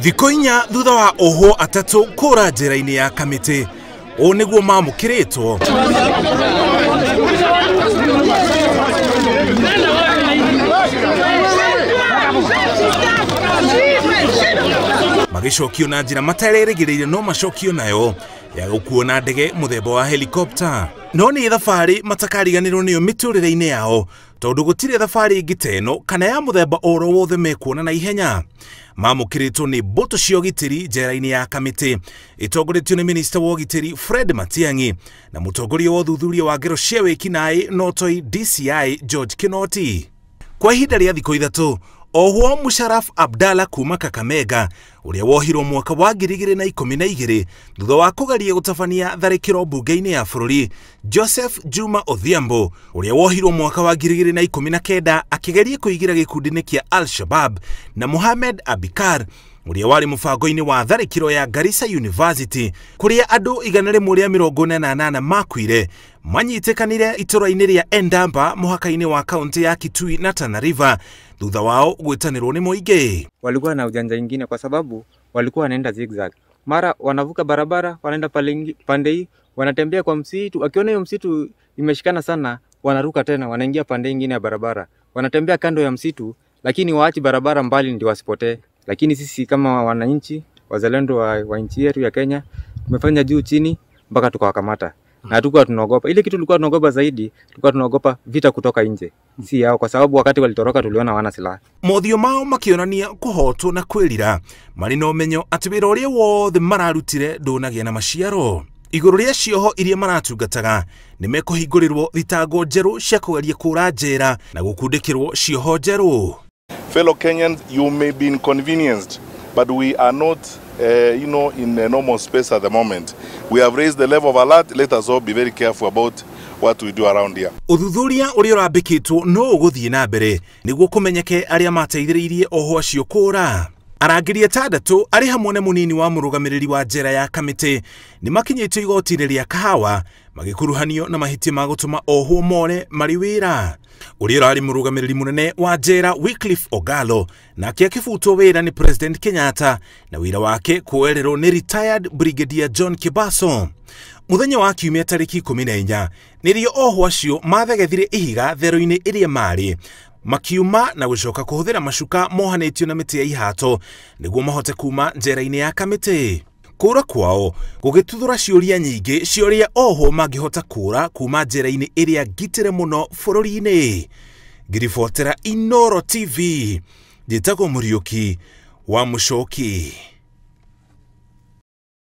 Thikũ inya thutha wa Ohwo atatu kũra njera-inĩ ya Kamĩtĩ, ũũ nĩguo mamũkĩrĩtwo. Magĩcokio na njĩra matarerĩgĩrĩire no macokio nayo ya gũkuo na ndege mũthemba wa helicopter. No nĩ thabarĩ matakariganĩrwo nĩyo mĩtũrĩre-inĩ yao, tondũ gũtirĩ thabarĩ ĩngĩ ta ĩno kana ya mũthemba oro wothe mekuona na ihenya. Mamũkĩrĩtwo nĩ mbũtũ cia ũgitĩri njera-inĩ ya Kamĩtĩ, ĩtongoretio nĩ Minista wa ũgitĩri Fred Matiang'i na mũtongoria wa ũthuthuria wa ngero cia wĩki-naĩ Notoi DCI George Kinoti. Kwa ihinda rĩa thikũ ithatũ, Ohwo Musharraf Abdalla kuuma Kakamega, ũrĩa wohirwo mwaka wa 2012 thutha wa kũgeria gũtabania tharĩkĩro mbunge-inĩ ya bũrũri, Joseph Juma Odhiambo, ũrĩa wohirwo mwaka wa 2019 akĩgeria kũigĩra gĩkundi-inĩ kĩa Al-Shabab, na Mohamed Abikar, ũrĩa warĩ mũbango-inĩ wa tharĩkĩro ya Garissa University, kũrĩa andũ 148 makuire manyitĩkanire itũra-inĩ rĩa Endamba mũhaka-inĩ wa kaunti ya Kitui na Tana River thutha wao gwĩtanĩrwo nĩ mũingĩ. Walikuwa na ujanja ingine kwa sababu walikuwa wanaenda zigzag. Mara wanavuka barabara, wanaenda pande hii, wanatembea kwa msitu, wakiona hiyo msitu imeshikana sana, wanaruka tena, wanaingia pande nyingine ya barabara. Wanatembea kando ya msitu, lakini waachi barabara mbali ndio wasipotee. Lakini sisi kama wananchi, wazalendo wa nchi yetu ya Kenya, tumefanya juu chini mpaka tukawakamata. Na hatukuwa tunaogopa. Ile kitu tulikuwa tunaogopa zaidi, tulikuwa tunaogopa vita kutoka nje. Si yao, kwa sababu wakati walitoroka tuliona wana silaha. Mothio mao makĩonania kũhotwo na kwĩrira, marĩ na ũmenyo atĩ wĩra ũrĩa wothe mararutire ndũnagĩa na maciaro. Igũrũ rĩa cioho iria maratungataga nĩ mekũhingũrĩrwo thitango njerũ cia kũgeria kũra njera na gũkundĩkĩrwo cioho njerũ. Fellow Kenyans, you may be inconvenienced, but we are not in a normal space at the moment. We have raised the level of alert. Let us all be very careful about what we do around here. Ũthuthuria ũrĩa ũrambĩkĩtwo no ũgũthiĩ na mbere nĩguo kũmenyeke arĩa mateithĩrĩirie Ohwo acio kũra. Arangĩri atandatũ arĩ hamwe na mũnini wa mũrũgamĩrĩri wa njera ya Kamĩtĩ nĩ makinyĩtio igoti-inĩ rĩa Kahawa magĩkuruhanio na mahĩtia ma gũtũma Ohwo more marĩ wĩra. Ũrĩa ũrarĩ mũrũgamĩrĩri mũnene wa njera Wycliffe Ogalo nake akĩbutwo wĩra nĩ President Kenyatta na wĩra wake kuoererwo nĩ retired Brigadier John Kibaso. Mũthenya wa Kiumia tarĩki 14 nĩrĩo Ohwo acio mathegethire ihiga thero-inĩ ĩrĩa marĩ, makiuma na gũcoka kũhũthĩra macuka mohanĩtio na mĩtĩ ya ihato nĩguo mahote kuuma njera-inĩ ya Kamĩtĩ. Kũra kwao gũgĩtuthũra ciũria nyingĩ cia ũrĩa Ohwo mangĩhota kũra kuuma njera-inĩ ĩrĩa ngitĩre mũno bũrũri-inĩ. Ngĩribotera Inooro TV, njĩtagwo Mũriũki wa Mũcoki.